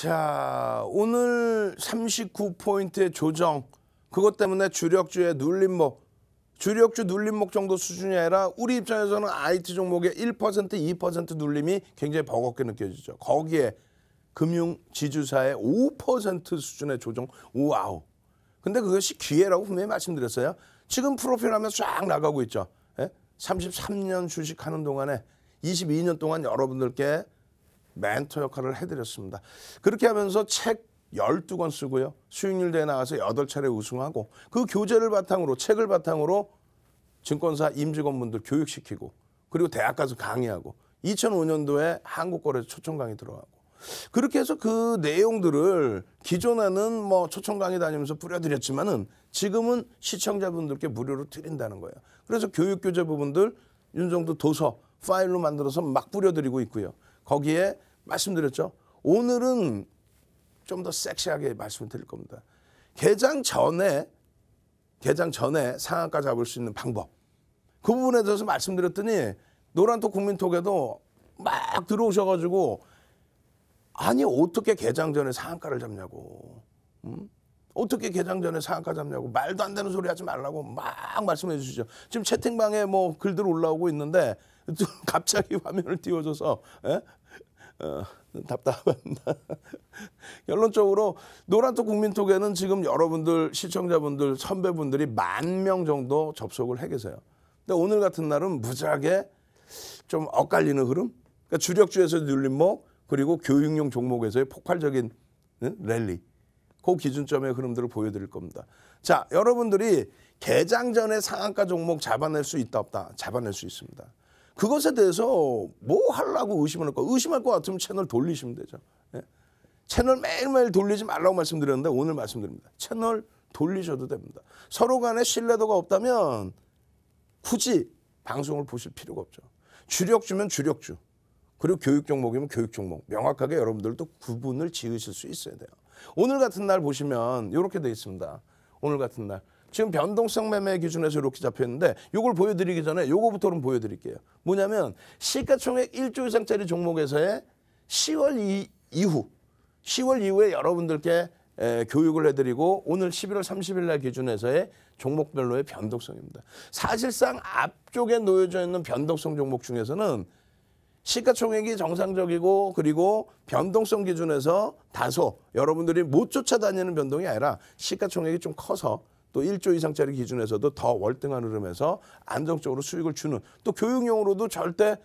자, 오늘 39포인트의 조정, 그것 때문에 주력주의 눌림목, 주력주 눌림목 정도 수준이 아니라 우리 입장에서는 IT 종목의 1%, 2% 눌림이 굉장히 버겁게 느껴지죠. 거기에 금융 지주사의 5% 수준의 조정, 우와우. 근데 그것이 기회라고 분명히 말씀드렸어요. 지금 프로필 하면 쫙 나가고 있죠. 33년 주식하는 동안에 22년 동안 여러분들께 멘토 역할을 해드렸습니다. 그렇게 하면서 책 12권 쓰고요. 수익률 대회 나가서 8차례 우승하고 그 교재를 바탕으로 책을 바탕으로 증권사 임직원분들 교육시키고 그리고 대학 가서 강의하고 2005년도에 한국거래소 초청 강의 들어가고 그렇게 해서 그 내용들을 기존에는 뭐 초청 강의 다니면서 뿌려드렸지만은 지금은 시청자분들께 무료로 드린다는 거예요. 그래서 교육교재 부분들 윤정도 도서 파일로 만들어서 막 뿌려드리고 있고요. 거기에 말씀드렸죠. 오늘은 좀 더 섹시하게 말씀을 드릴 겁니다. 개장 전에 상한가 잡을 수 있는 방법. 그 부분에 대해서 말씀드렸더니 노란톡 국민톡에도 막 들어오셔가지고 아니 어떻게 개장 전에 상한가를 잡냐고. 어떻게 개장 전에 상한가 잡냐고. 말도 안 되는 소리 하지 말라고 막 말씀해 주시죠. 지금 채팅방에 뭐 글들 올라오고 있는데 갑자기 화면을 띄워줘서 답답합니다. 결론적으로 노란톡 국민톡에는 지금 여러분들 시청자분들 선배분들이 10,000명 정도 접속을 해 계세요. 근데 오늘 같은 날은 무지하게 좀 엇갈리는 흐름. 그러니까 주력주에서의 눌림목 그리고 교육용 종목에서의 폭발적인 랠리. 그 기준점의 흐름들을 보여드릴 겁니다. 자, 여러분들이 개장 전에 상한가 종목 잡아낼 수 있다 없다? 잡아낼 수 있습니다. 그것에 대해서 뭐 하려고 의심을 할까? 의심할 것 같으면 채널 돌리시면 되죠. 예? 채널 매일매일 돌리지 말라고 말씀드렸는데 오늘 말씀드립니다. 채널 돌리셔도 됩니다. 서로 간에 신뢰도가 없다면 굳이 방송을 보실 필요가 없죠. 주력주면 주력주, 그리고 교육 종목이면 교육 종목. 명확하게 여러분들도 구분을 지으실 수 있어야 돼요. 오늘 같은 날 보시면 이렇게 돼 있습니다. 오늘 같은 날. 지금 변동성 매매 기준에서 이렇게 잡혀있는데 이걸 보여드리기 전에 요거부터는 보여드릴게요. 뭐냐면 시가총액 1조 이상짜리 종목에서의 10월 이후에 여러분들께 교육을 해드리고 오늘 11월 30일 날 기준에서의 종목별로의 변동성입니다. 사실상 앞쪽에 놓여져 있는 변동성 종목 중에서는 시가총액이 정상적이고 그리고 변동성 기준에서 다소 여러분들이 못 쫓아다니는 변동이 아니라 시가총액이 좀 커서 또 1조 이상짜리 기준에서도 더 월등한 흐름에서 안정적으로 수익을 주는 또 교육용으로도 절대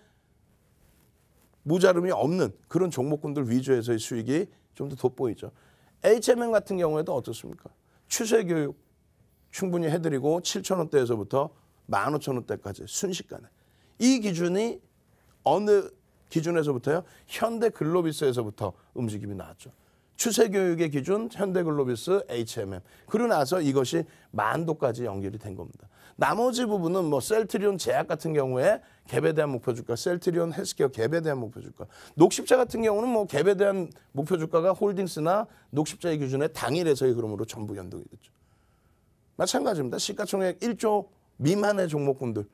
모자름이 없는 그런 종목군들 위주에서의 수익이 좀 더 돋보이죠. HMM 같은 경우에도 어떻습니까? 추세 교육 충분히 해드리고 7,000원대에서부터 15,000원대까지 순식간에. 이 기준이 어느 기준에서부터요? 현대글로비스에서부터 움직임이 나왔죠. 추세교육의 기준 현대글로비스 HMM. 그러고 나서 이것이 만도까지 연결이 된 겁니다. 나머지 부분은 뭐 셀트리온 제약 같은 경우에 갭에 대한 목표주가, 셀트리온 헬스케어 갭에 대한 목표주가. 녹십자 같은 경우는 뭐 갭에 대한 목표주가가 홀딩스나 녹십자의 기준에 당일에서의 흐름으로 전부 연동이 됐죠. 마찬가지입니다. 시가총액 1조 미만의 종목군들.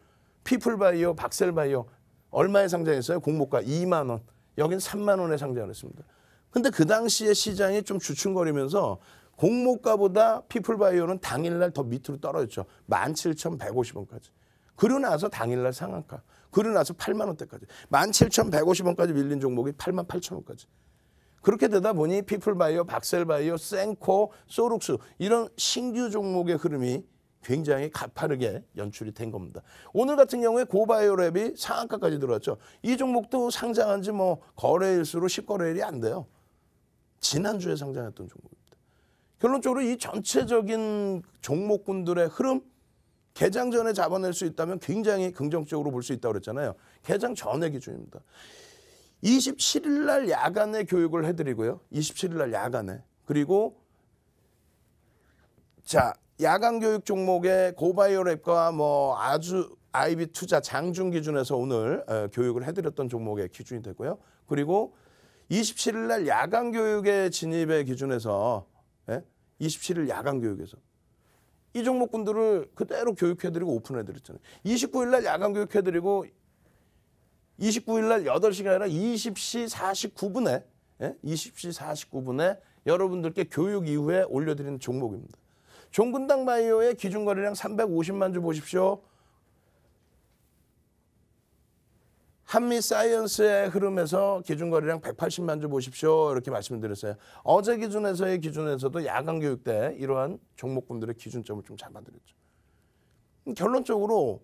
피플바이오, 박셀바이오 얼마에 상장했어요? 공모가 2만 원. 여긴 3만 원에 상장을 했습니다. 근데 그 당시에 시장이 좀 주춤거리면서 공모가보다 피플바이오는 당일날 더 밑으로 떨어졌죠. 17,150원까지. 그러고 나서 당일날 상한가. 그러고 나서 8만 원대까지. 17,150원까지 밀린 종목이 88,000원까지. 그렇게 되다 보니 피플바이오, 박셀바이오, 생코, 소룩스 이런 신규 종목의 흐름이 굉장히 가파르게 연출이 된 겁니다. 오늘 같은 경우에 고바이오랩이 상한가까지 들어왔죠. 이 종목도 상장한 지 뭐 거래일수로 10거래일이 안 돼요. 지난주에 상장했던 종목입니다. 결론적으로 이 전체적인 종목군들의 흐름, 개장 전에 잡아낼 수 있다면 굉장히 긍정적으로 볼 수 있다고 그랬잖아요. 개장 전의 기준입니다. 27일 날 야간에 교육을 해드리고요. 27일 날 야간에. 그리고 자 야간 교육 종목의 고바이오랩과 뭐 아주 IB 투자 장중 기준에서 오늘 교육을 해드렸던 종목의 기준이 되고요. 그리고 27일 날 야간 교육의 진입의 기준에서 27일 야간 교육에서 이 종목군들을 그대로 교육해드리고 오픈해드렸잖아요. 29일 날 야간 교육해드리고 29일 날 8시가 아니라 20시 49분에 20시 49분에 여러분들께 교육 이후에 올려드리는 종목입니다. 종근당 바이오의 기준 거래량 350만 주 보십시오. 한미 사이언스의 흐름에서 기준 거래량 180만 주 보십시오. 이렇게 말씀을 드렸어요. 어제 기준에서의 기준에서도 야간 교육 때 이러한 종목군들의 기준점을 좀 잡아드렸죠. 결론적으로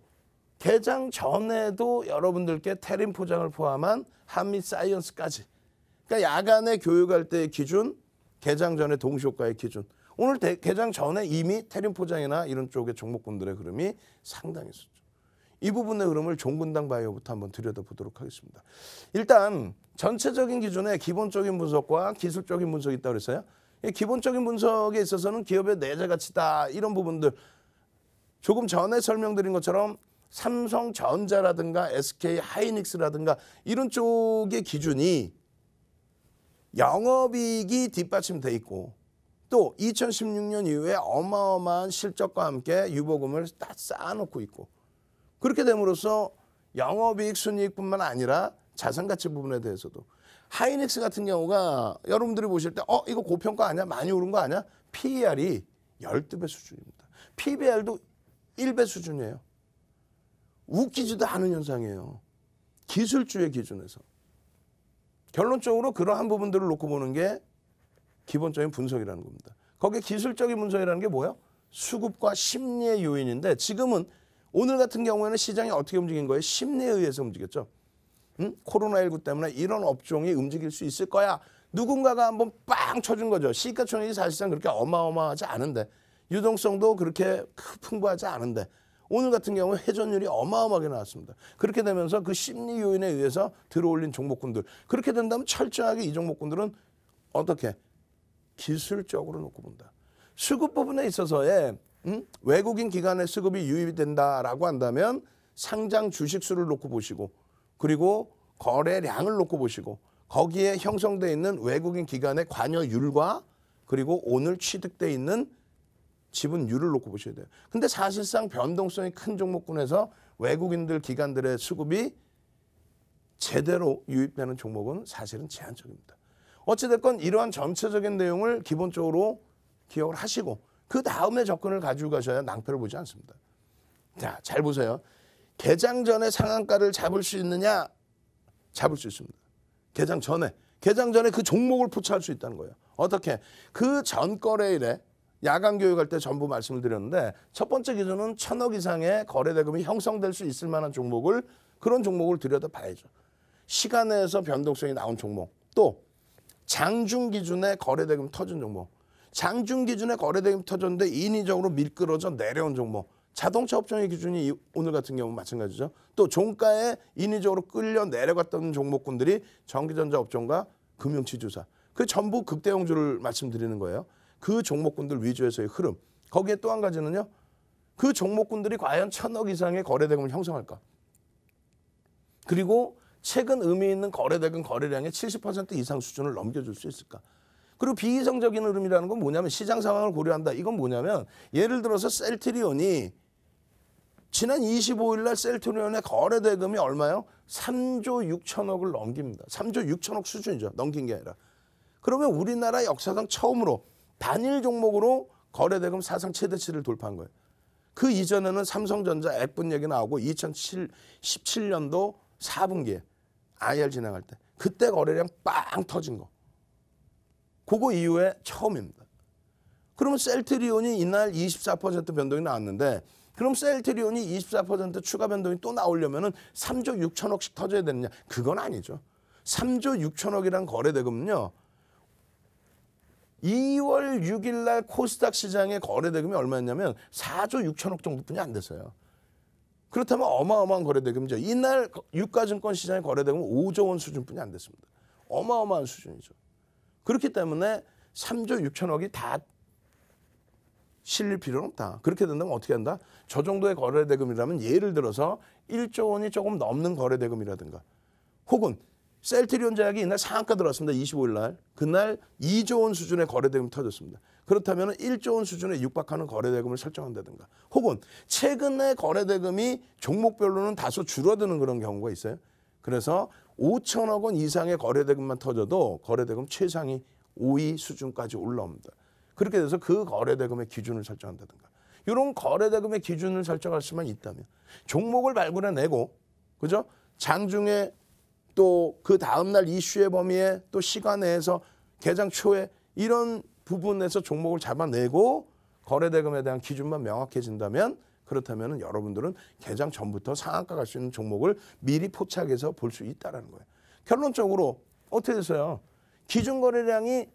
개장 전에도 여러분들께 테린 포장을 포함한 한미 사이언스까지, 그러니까 야간에 교육할 때의 기준, 개장 전에 동시효과의 기준, 오늘 개장 전에 이미 테린 포장이나 이런 쪽의 종목군들의 흐름이 상당했었죠. 이 부분의 흐름을 종근당 바이오부터 한번 들여다보도록 하겠습니다. 일단 전체적인 기준에 기본적인 분석과 기술적인 분석이 있다고 그랬어요. 기본적인 분석에 있어서는 기업의 내재 가치다, 이런 부분들 조금 전에 설명드린 것처럼 삼성전자라든가 SK 하이닉스라든가 이런 쪽의 기준이 영업이익이 뒷받침돼 있고, 또 2016년 이후에 어마어마한 실적과 함께 유보금을 다 쌓아놓고 있고, 그렇게 됨으로써 영업이익 순이익뿐만 아니라 자산가치 부분에 대해서도 하이닉스 같은 경우가 여러분들이 보실 때 이거 고평가 아니야? 많이 오른 거 아니야? PER이 12배 수준입니다. PBR도 1배 수준이에요. 웃기지도 않은 현상이에요. 기술주의 기준에서. 결론적으로 그러한 부분들을 놓고 보는 게 기본적인 분석이라는 겁니다. 거기에 기술적인 분석이라는 게 뭐예요? 수급과 심리의 요인인데, 지금은 오늘 같은 경우에는 시장이 어떻게 움직인 거예요? 심리에 의해서 움직였죠. 코로나19 때문에 이런 업종이 움직일 수 있을 거야. 누군가가 한번 빵 쳐준 거죠. 시가총액이 사실상 그렇게 어마어마하지 않은데, 유동성도 그렇게 풍부하지 않은데, 오늘 같은 경우에 회전율이 어마어마하게 나왔습니다. 그렇게 되면서 그 심리 요인에 의해서 들어올린 종목군들, 그렇게 된다면 철저하게 이 종목군들은 어떻게? 기술적으로 놓고 본다. 수급 부분에 있어서의 외국인 기관의 수급이 유입이 된다라고 한다면 상장 주식수를 놓고 보시고, 그리고 거래량을 놓고 보시고, 거기에 형성되어 있는 외국인 기관의 관여율과 그리고 오늘 취득되어 있는 지분율을 놓고 보셔야 돼요. 근데 사실상 변동성이 큰 종목군에서 외국인들 기관들의 수급이 제대로 유입되는 종목은 사실은 제한적입니다. 어찌됐건 이러한 전체적인 내용을 기본적으로 기억을 하시고 그 다음에 접근을 가지고 가셔야 낭패를 보지 않습니다. 자, 잘 보세요. 개장 전에 상한가를 잡을 수 있느냐? 잡을 수 있습니다. 개장 전에 그 종목을 포착할 수 있다는 거예요. 어떻게? 그 전 거래일에 야간 교육할 때 전부 말씀을 드렸는데, 첫 번째 기준은 1,000억 이상의 거래대금이 형성될 수 있을 만한 종목을, 그런 종목을 들여다봐야죠. 시간 내에서 변동성이 나온 종목, 또 장중 기준의 거래대금 터진 종목, 장중 기준의 거래대금 터졌는데 인위적으로 밀끌어져 내려온 종목, 자동차 업종의 기준이 오늘 같은 경우 마찬가지죠. 또 종가에 인위적으로 끌려 내려갔던 종목군들이 전기전자 업종과 금융지주사, 그 전부 극대형주를 말씀드리는 거예요. 그 종목군들 위주에서의 흐름. 거기에 또 한 가지는요, 그 종목군들이 과연 1,000억 이상의 거래대금을 형성할까? 그리고 최근 의미 있는 거래대금 거래량의 70% 이상 수준을 넘겨줄 수 있을까? 그리고 비이성적인 흐름이라는 건 뭐냐면, 시장 상황을 고려한다. 이건 뭐냐면, 예를 들어서 셀트리온이 지난 25일 날 셀트리온의 거래대금이 얼마요? 3조 6천억을 넘깁니다. 3조 6천억 수준이죠. 넘긴 게 아니라. 그러면 우리나라 역사상 처음으로 단일 종목으로 거래대금 사상 최대치를 돌파한 거예요. 그 이전에는 삼성전자 액분 얘기 나오고 2017년도 4분기에 IR 진행할 때 그때 거래량 빵 터진 거. 그거 이후에 처음입니다. 그러면 셀트리온이 이날 24% 변동이 나왔는데, 그럼 셀트리온이 24% 추가 변동이 또 나오려면은 3조 6천억씩 터져야 되느냐? 그건 아니죠. 3조 6천억이란 거래대금은요, 2월 6일 날 코스닥 시장의 거래대금이 얼마였냐면 4조 6천억 정도뿐이 안 됐어요. 그렇다면 어마어마한 거래대금이죠. 이날 유가증권 시장의 거래대금은 5조 원 수준뿐이 안 됐습니다. 어마어마한 수준이죠. 그렇기 때문에 3조 6천억이 다 실릴 필요는 없다. 그렇게 된다면 어떻게 한다? 저 정도의 거래대금이라면 예를 들어서 1조 원이 조금 넘는 거래대금이라든가, 혹은 셀트리온 제약이 이날 상한가 들어왔습니다. 25일 날. 그날 2조 원 수준의 거래대금이 터졌습니다. 그렇다면 1조 원 수준에 육박하는 거래대금을 설정한다든가, 혹은 최근에 거래대금이 종목별로는 다소 줄어드는 그런 경우가 있어요. 그래서 5천억 원 이상의 거래대금만 터져도 거래대금 최상위 5위 수준까지 올라옵니다. 그렇게 돼서 그 거래대금의 기준을 설정한다든가. 이런 거래대금의 기준을 설정할 수만 있다면 종목을 발굴해내고, 그죠? 장중에 또 그 다음날 이슈의 범위에 또 시간 내에서 개장 초에 이런 부분에서 종목을 잡아내고 거래대금에 대한 기준만 명확해진다면, 그렇다면 여러분들은 개장 전부터 상한가 갈 수 있는 종목을 미리 포착해서 볼 수 있다는 거예요. 결론적으로 어떻게 됐어요? 기준 거래량이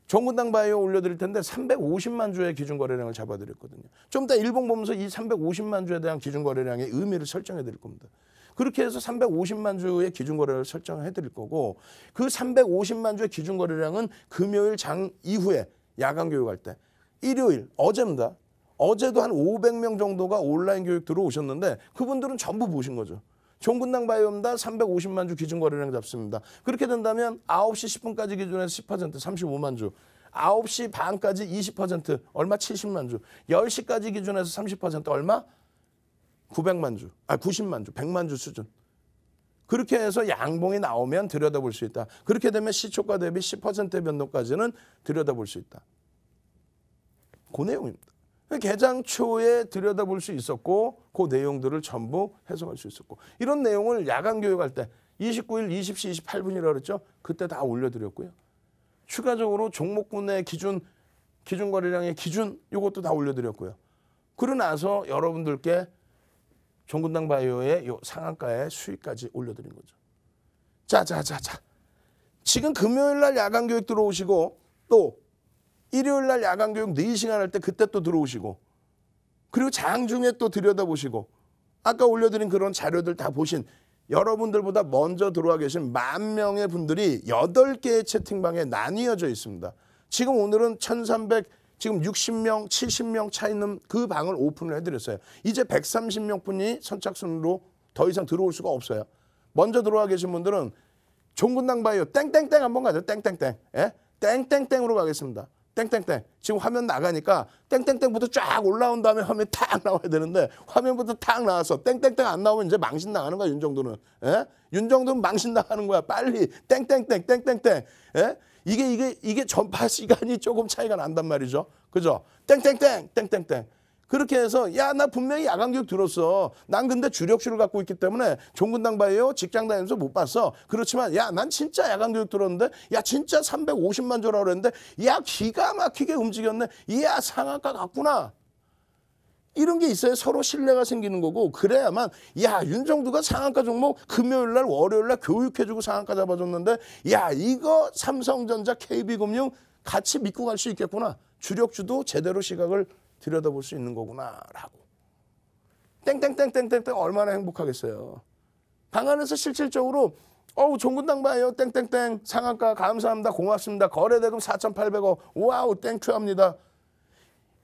정군당 바이오 올려드릴 텐데 350만 주의 기준 거래량을 잡아드렸거든요. 좀 이따 일봉 보면서 이 350만 주에 대한 기준 거래량의 의미를 설정해 드릴 겁니다. 그렇게 해서 350만 주의 기준 거래를 설정해 드릴 거고, 그 350만 주의 기준 거래량은 금요일 장 이후에 야간 교육할 때, 일요일 어제입니다. 어제도 한 500명 정도가 온라인 교육 들어오셨는데 그분들은 전부 보신 거죠. 종군당 바이오입니다. 350만 주 기준 거래량 잡습니다. 그렇게 된다면 9시 10분까지 기준해서 10%, 35만 주. 9시 반까지 20%, 얼마? 70만 주. 10시까지 기준해서 30% 얼마? 90만 주, 100만 주 수준. 그렇게 해서 양봉이 나오면 들여다볼 수 있다. 그렇게 되면 시초가 대비 10%의 변동까지는 들여다볼 수 있다. 그 내용입니다. 개장 초에 들여다볼 수 있었고 그 내용들을 전부 해석할 수 있었고, 이런 내용을 야간 교육할 때 29일 20시 28분이라고 그랬죠. 그때 다 올려드렸고요. 추가적으로 종목군의 기준 거래량의 기준 이것도 다 올려드렸고요. 그러고 나서 여러분들께 종군당 바이오의 요 상한가의 수익까지 올려드린 거죠. 자. 지금 금요일 날 야간 교육 들어오시고 또 일요일 날 야간 교육 4시간 할 때 그때 또 들어오시고, 그리고 장중에 또 들여다보시고, 아까 올려드린 그런 자료들 다 보신 여러분들보다 먼저 들어와 계신 10,000명의 분들이 8개의 채팅방에 나뉘어져 있습니다. 지금 오늘은 1,300, 지금 60명, 70명 차 있는 그 방을 오픈을 해드렸어요. 이제 130명 분이 선착순으로 더 이상 들어올 수가 없어요. 먼저 들어와 계신 분들은 종군당 바이오 땡땡땡 한번 가죠. 땡땡땡. 예? 땡땡땡으로 가겠습니다. 땡땡땡. 지금 화면 나가니까 땡땡땡부터 쫙 올라온 다음에 화면 탁 나와야 되는데 화면부터 탁 나와서 땡땡땡 안 나오면 이제 망신 나가는 거야, 윤정도는. 예? 윤정도는 망신 나가는 거야. 빨리 땡땡땡 땡땡땡. 예? 이게 전파 시간이 조금 차이가 난단 말이죠. 그죠? 땡땡땡 땡땡땡. 그렇게 해서 야, 나 분명히 야간 교육 들었어. 난 근데 주력주를 갖고 있기 때문에 종군당 바이오 직장 다니면서 못 봤어. 그렇지만 야, 난 진짜 야간 교육 들었는데 야, 진짜 350만 주라고 그랬는데 야, 기가 막히게 움직였네. 이야, 상한가 같구나. 이런 게 있어야 서로 신뢰가 생기는 거고, 그래야만 야, 윤정두가 상한가 종목 금요일 날 월요일 날 교육해주고 상한가 잡아줬는데 야, 이거 삼성전자, KB금융 같이 믿고 갈 수 있겠구나. 주력주도 제대로 시각을 들여다볼 수 있는 거구나라고. 땡땡땡땡땡땡 얼마나 행복하겠어요. 방 안에서 실질적으로 종군당 바이오 땡땡땡 상한가 감사합니다. 고맙습니다. 거래대금 4,800억 와우 땡큐 합니다.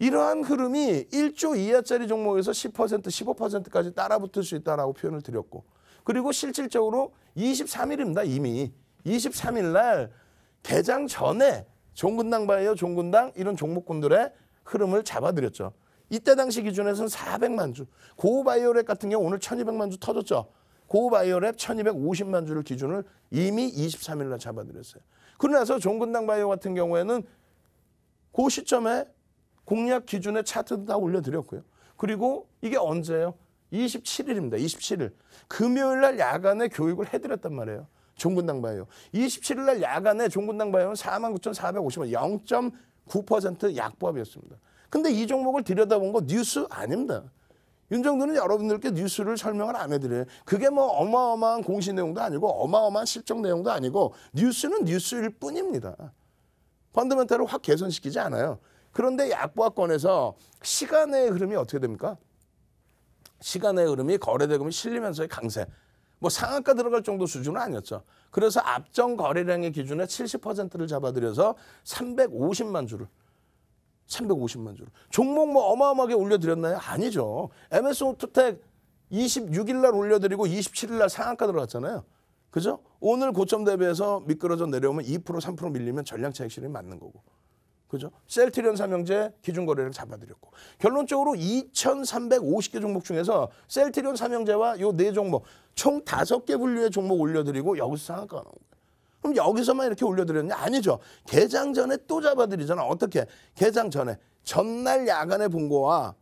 이러한 흐름이 1조 이하짜리 종목에서 10%, 15%까지 따라붙을 수 있다라고 표현을 드렸고, 그리고 실질적으로 23일입니다. 이미 23일 날 개장 전에 종군당 바이오, 종군당 이런 종목군들의 흐름을 잡아드렸죠. 이때 당시 기준에서는 400만 주. 고바이오랩 같은 경우 오늘 1200만 주 터졌죠. 고바이오랩 1250만 주를 기준을 이미 23일 날 잡아드렸어요. 그러고 나서 종군당 바이오 같은 경우에는 그 시점에 공략 기준의 차트도 다 올려드렸고요. 그리고 이게 언제예요? 27일입니다. 27일. 금요일 날 야간에 교육을 해드렸단 말이에요. 종군당 바이오. 27일 날 야간에 종군당 바이오는 49,450원 0.9% 약보합이었습니다. 근데 이 종목을 들여다본 거 뉴스 아닙니다. 윤정도는 여러분들께 뉴스를 설명을 안 해드려요. 그게 뭐 어마어마한 공시 내용도 아니고 어마어마한 실적 내용도 아니고 뉴스는 뉴스일 뿐입니다. 펀더멘탈을 확 개선시키지 않아요. 그런데 약보합권에서 시간의 흐름이 어떻게 됩니까? 시간의 흐름이 거래대금이 실리면서의 강세. 뭐 상한가 들어갈 정도 수준은 아니었죠. 그래서 앞정 거래량의 기준에 70%를 잡아들여서 350만 주를. 종목 뭐 어마어마하게 올려드렸나요? 아니죠. MS오토텍 26일 날 올려드리고 27일 날 상한가 들어갔잖아요. 그죠? 오늘 고점 대비해서 미끄러져 내려오면 2%, 3% 밀리면 전량 차익 실현이 맞는 거고. 그죠? 셀트리온 삼형제 기준 거래량 잡아드렸고 결론적으로 2,350개 종목 중에서 셀트리온 삼형제와 요 네 종목 총 5개 분류의 종목 올려드리고 여기서 상한가가 나온 거예요. 그럼 여기서만 이렇게 올려드렸냐? 아니죠. 개장 전에 또 잡아드리잖아. 어떻게? 개장 전에 전날 야간의 분고와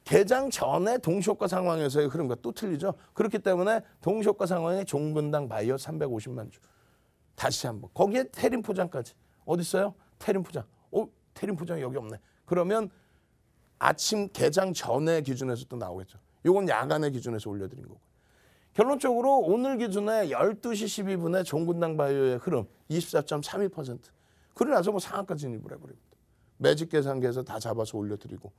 개장 전에 동시효과 상황에서의 흐름과 또 틀리죠. 그렇기 때문에 동시효과 상황의 종근당 바이오 350만 주. 다시 한번. 거기에 태림 포장까지. 어디 있어요? 태림 포장. 태림 포장이 여기 없네. 그러면 아침 개장 전에 기준에서 또 나오겠죠. 요건 야간의 기준에서 올려드린 거고. 결론적으로 오늘 기준에 12시 12분에 종근당 바이오의 흐름 24.32%. 그러고 나서 뭐 상한가 진입을 해버립니다. 매직 계산기에서 다 잡아서 올려드리고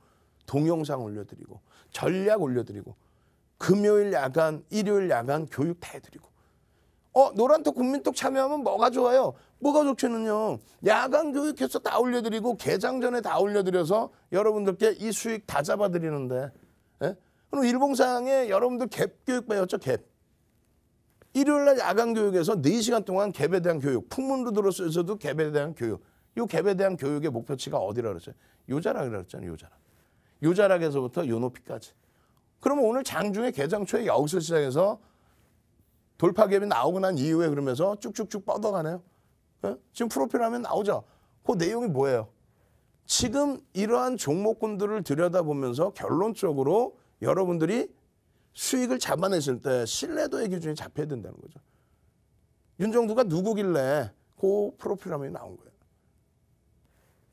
동영상 올려드리고 전략 올려드리고 금요일 야간, 일요일 야간 교육 다 해드리고 노란톡 국민톡 참여하면 뭐가 좋아요? 뭐가 좋지는요. 야간 교육해서 다 올려드리고 개장 전에 다 올려드려서 여러분들께 이 수익 다 잡아드리는데 예? 그럼 일봉상에 여러분들 갭 교육 배웠죠? 갭. 일요일날 야간 교육에서 4시간 동안 갭에 대한 교육, 풍문루드로서도 갭에 대한 교육. 이 갭에 대한 교육의 목표치가 어디라 그랬어요? 요자락이라 그랬잖아요. 요자락. 요자락에서부터 요 높이까지. 그러면 오늘 장중에 개장 초에 여기서 시작해서 돌파갭이 나오고 난 이후에 그러면서 쭉쭉쭉 뻗어가네요. 예? 지금 프로필 하면 나오죠. 그 내용이 뭐예요? 지금 이러한 종목군들을 들여다보면서 결론적으로 여러분들이 수익을 잡아냈을 때 신뢰도의 기준이 잡혀야 된다는 거죠. 윤정두가 누구길래 그 프로필 화면이 나온 거예요.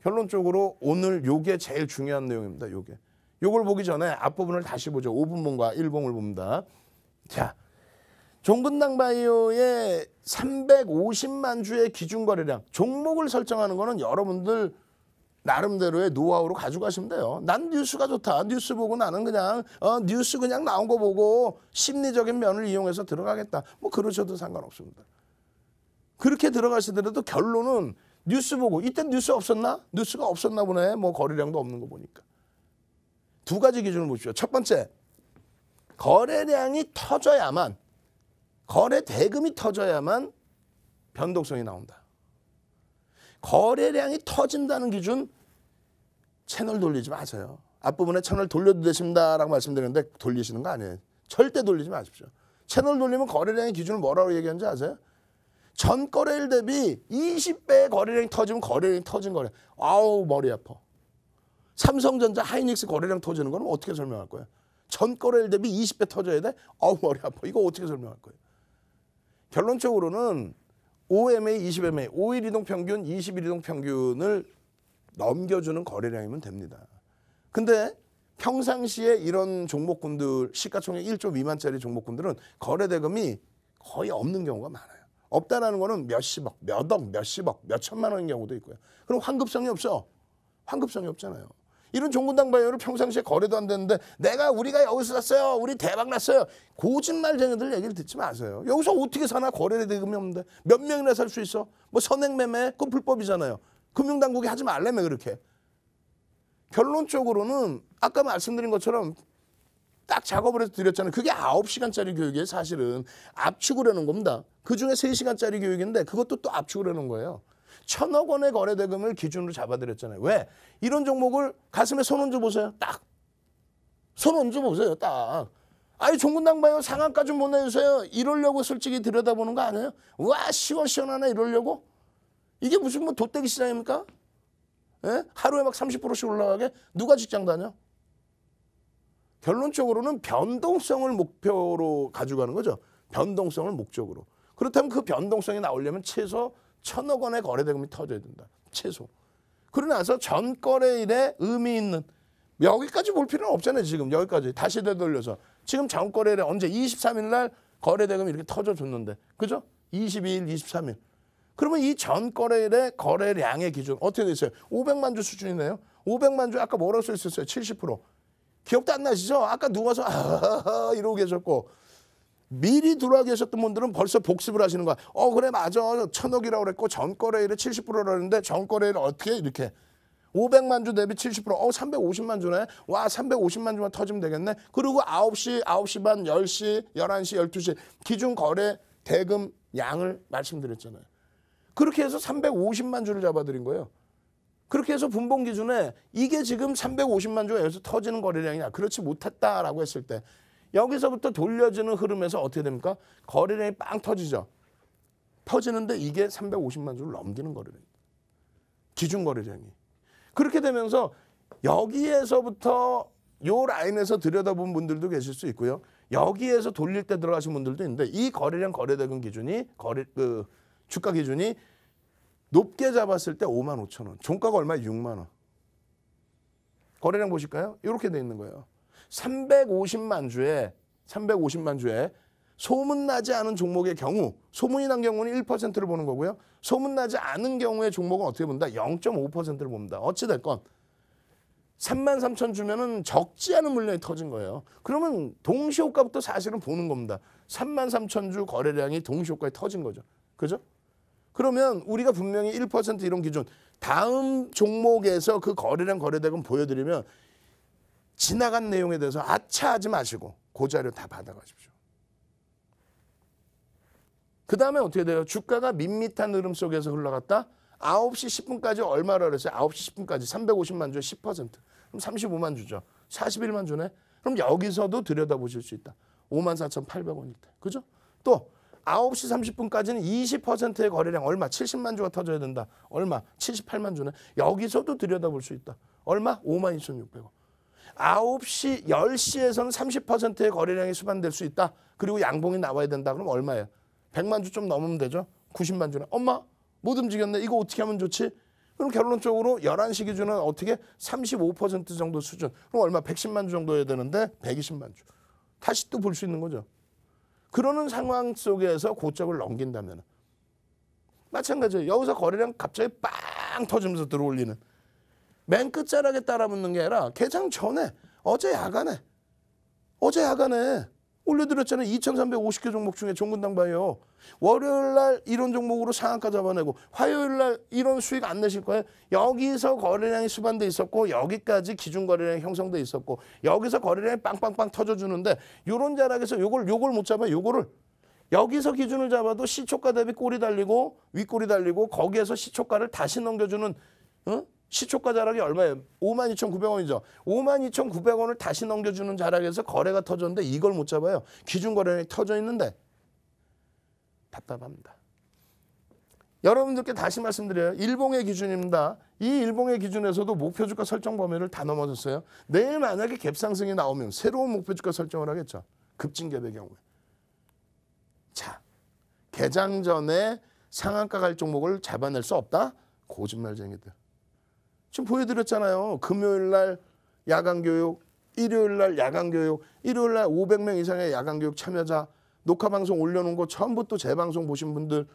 결론적으로 오늘 요게 제일 중요한 내용입니다. 요걸 보기 전에 앞부분을 다시 보죠. 5분봉과 1봉을 봅니다. 자, 종근당 바이오의 350만 주의 기준 거래량. 종목을 설정하는 거는 여러분들 나름대로의 노하우로 가져가시면 돼요. 난 뉴스가 좋다. 뉴스 보고 나는 그냥 뉴스 그냥 나온 거 보고 심리적인 면을 이용해서 들어가겠다. 뭐 그러셔도 상관없습니다. 그렇게 들어가시더라도 결론은 뉴스 보고 이때 뉴스 없었나? 뉴스가 없었나 보네. 뭐 거래량도 없는 거 보니까. 두 가지 기준을 보십시오. 첫 번째, 거래량이 터져야만 거래 대금이 터져야만 변동성이 나온다. 거래량이 터진다는 기준 채널 돌리지 마세요. 앞부분에 채널 돌려도 되십니다라고 말씀드렸는데 돌리시는 거 아니에요. 절대 돌리지 마십시오. 채널 돌리면 거래량의 기준을 뭐라고 얘기하는지 아세요? 전 거래일 대비 20배의 거래량이 터지면 거래량이 터진 거래. 아우 머리 아파. 삼성전자 하이닉스 거래량 터지는 거는 어떻게 설명할 거예요? 전 거래일 대비 20배 터져야 돼? 아우 머리 아파. 이거 어떻게 설명할 거예요? 결론적으로는 5MA, 20MA, 5일 이동 평균, 20일 이동 평균을 넘겨주는 거래량이면 됩니다. 근데 평상시에 이런 종목군들, 시가총액 1조 미만짜리 종목군들은 거래 대금이 거의 없는 경우가 많아요. 없다라는 거는 몇십억, 몇억, 몇십억, 몇천만 원인 경우도 있고요. 그럼 환급성이 없어. 환급성이 없잖아요. 이런 종근당 바이오를 평상시에 거래도 안 되는데 우리가 여기서 샀어요. 우리 대박 났어요. 거짓말쟁이들 얘기를 듣지 마세요. 여기서 어떻게 사나 거래 대금이 없는데 몇 명이나 살 수 있어? 뭐 선행매매? 그건 불법이잖아요. 금융당국이 하지 말라며 그렇게. 결론적으로는 아까 말씀드린 것처럼 딱 작업을 해서 드렸잖아요. 그게 9시간짜리 교육이에요. 사실은 압축을 해놓은 겁니다. 그중에 3시간짜리 교육인데 그것도 또 압축을 해놓은 거예요. 1,000억 원의 거래 대금을 기준으로 잡아드렸잖아요. 왜? 이런 종목을 가슴에 손 얹어 보세요. 딱. 손 얹어 보세요. 딱. 아니 종근당 바이오 상한가 좀 보내주세요. 이러려고 솔직히 들여다보는 거 아니에요? 와 시원시원하네 이러려고? 이게 무슨 뭐 돗대기 시장입니까? 예? 하루에 막 30%씩 올라가게? 누가 직장 다녀? 결론적으로는 변동성을 목표로 가져가는 거죠. 변동성을 목적으로. 그렇다면 그 변동성이 나오려면 최소 1,000억 원의 거래 대금이 터져야 된다. 최소. 그러고 나서 전 거래일에 의미 있는 여기까지 볼 필요는 없잖아요. 지금 여기까지 다시 되돌려서 지금 전 거래일에 언제 23일 날 거래 대금이 이렇게 터져줬는데 그죠? 22일, 23일. 그러면 이 전 거래일의 거래량의 기준 어떻게 돼 있어요? 500만 주 수준이네요. 500만 주 아까 뭐라고 써 있었어요? 70%. 기억도 안 나시죠? 아까 누워서 이러고 계셨고 미리 들어와 계셨던 분들은 벌써 복습을 하시는 거야. 그래 맞아. 1,000억이라고 그랬고 전거래일에 70%라는데 전거래일 어떻게 이렇게 500만 주 대비 70%. 350만 주네. 와 350만 주만 터지면 되겠네. 그리고 9시, 9시 반, 10시, 11시, 12시 기준 거래 대금 양을 말씀드렸잖아요. 그렇게 해서 350만 주를 잡아드린 거예요. 그렇게 해서 분봉 기준에 이게 지금 350만 주가 여기서 터지는 거래량이냐. 그렇지 못했다라고 했을 때 여기서부터 돌려지는 흐름에서 어떻게 됩니까? 거래량이 빵 터지죠. 터지는데 이게 350만 주를 넘기는 거래량입니다. 기준 거래량이. 그렇게 되면서 여기에서부터 요 라인에서 들여다본 분들도 계실 수 있고요. 여기에서 돌릴 때 들어가신 분들도 있는데 이 거래량 거래대금 기준이 주가 기준이 높게 잡았을 때 55,000원. 종가가 얼마에 6만 원. 거래량 보실까요? 이렇게 돼 있는 거예요. 350만 주에 소문나지 않은 종목의 경우, 소문이 난 경우는 1%를 보는 거고요. 소문나지 않은 경우의 종목은 어떻게 본다? 0.5%를 봅니다. 어찌됐건 33,000 주면은 적지 않은 물량이 터진 거예요. 그러면 동시효과부터 사실은 보는 겁니다. 33,000 주 거래량이 동시효과에 터진 거죠. 그죠? 그러면 우리가 분명히 1% 이런 기준, 다음 종목에서 그 거래량 거래대금 보여드리면 지나간 내용에 대해서 아차하지 마시고 그 자료 다 받아가십시오. 그 다음에 어떻게 돼요? 주가가 밋밋한 흐름 속에서 흘러갔다. 9시 10분까지 얼마라 그랬어요? 9시 10분까지 350만 주에 10%. 그럼 35만 주죠. 41만 주네. 그럼 여기서도 들여다보실 수 있다. 54,800원일 때. 그죠? 또 9시 30분까지는 20%의 거래량 얼마? 70만 주가 터져야 된다. 얼마? 78만 주네. 여기서도 들여다볼 수 있다. 얼마? 52,600원. 9시, 10시에서는 30%의 거래량이 수반될 수 있다. 그리고 양봉이 나와야 된다. 그럼 얼마예요? 100만 주 좀 넘으면 되죠. 90만 주네. 엄마 못 움직였네. 이거 어떻게 하면 좋지? 그럼 결론적으로 11시 기준은 어떻게? 35% 정도 수준. 그럼 얼마? 110만 주 정도 해야 되는데 120만 주. 다시 또 볼 수 있는 거죠. 그러는 상황 속에서 고점을 넘긴다면 마찬가지예요. 여기서 거래량 갑자기 빵 터지면서 들어올리는 맨 끝자락에 따라붙는 게 아니라 개장 전에 어제 야간에 올려드렸잖아요. 2,350개 종목 중에 종근당 바이오. 월요일 날 이런 종목으로 상한가 잡아내고 화요일 날 이런 수익 안 내실 거예요. 여기서 거래량이 수반돼 있었고 여기까지 기준 거래량이 형성돼 있었고 여기서 거래량이 빵빵빵 터져주는데 요런 자락에서 요걸 못 잡아요. 요거를 여기서 기준을 잡아도 시초가 대비 꼬리 달리고 윗꼬리 달리고 거기에서 시초가를 다시 넘겨주는 시초가 자락이 얼마예요? 52,900원이죠. 52,900원을 다시 넘겨주는 자락에서 거래가 터졌는데 이걸 못 잡아요. 기준 거래량이 터져 있는데 답답합니다. 여러분들께 다시 말씀드려요. 일봉의 기준입니다. 이 일봉의 기준에서도 목표주가 설정 범위를 다 넘어졌어요. 내일 만약에 갭상승이 나오면 새로운 목표주가 설정을 하겠죠. 급진갭의 경우에. 자, 개장 전에 상한가 갈 종목을 잡아낼 수 없다? 거짓말쟁이들. 지금 보여드렸잖아요. 금요일 날 야간교육, 일요일 날 야간교육, 일요일 날 500명 이상의 야간교육 참여자, 녹화방송 올려놓은 거 처음부터 또 재방송 보신 분들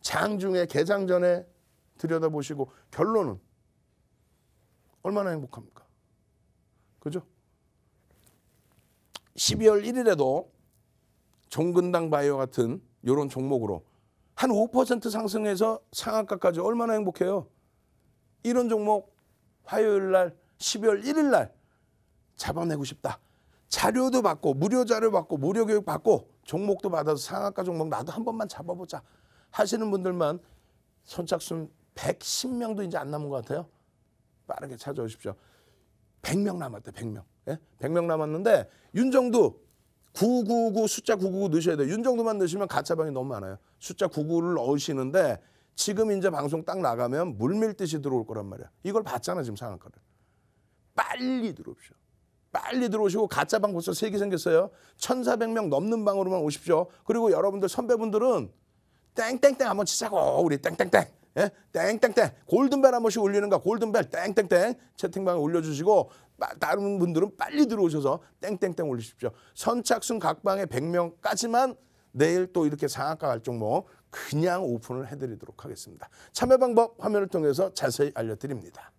장중에 개장 전에 들여다보시고 결론은 얼마나 행복합니까? 그죠? 12월 1일에도 종근당 바이오 같은 이런 종목으로 한 5% 상승해서 상한가까지 얼마나 행복해요? 이런 종목 화요일 날 12월 1일 날 잡아내고 싶다. 자료도 받고 무료 자료 받고 무료 교육 받고 종목도 받아서 상한가 종목 나도 한 번만 잡아보자 하시는 분들만 선착순 110명도 이제 안 남은 것 같아요. 빠르게 찾아오십시오. 100명 남았대. 100명. 예? 100명 남았는데 윤정두 999 숫자 999 넣으셔야 돼요. 윤정두만 넣으시면 가짜방이 너무 많아요. 숫자 99를 넣으시는데 지금 이제 방송 딱 나가면 물밀듯이 들어올 거란 말이야. 이걸 봤잖아 지금 상한가를. 빨리 들어오십시오. 빨리 들어오시고 가짜방 벌써 3개 생겼어요. 1,400명 넘는 방으로만 오십시오. 그리고 여러분들 선배분들은 땡땡땡 한번 치자고. 우리 땡땡땡. 예? 땡땡땡. 골든벨 한 번씩 올리는 거. 골든벨 땡땡땡. 채팅방에 올려주시고 다른 분들은 빨리 들어오셔서 땡땡땡 올리십시오. 선착순 각 방에 100명까지만 내일 또 이렇게 상한가 갈 종목 그냥 오픈을 해드리도록 하겠습니다. 참여 방법 화면을 통해서 자세히 알려드립니다.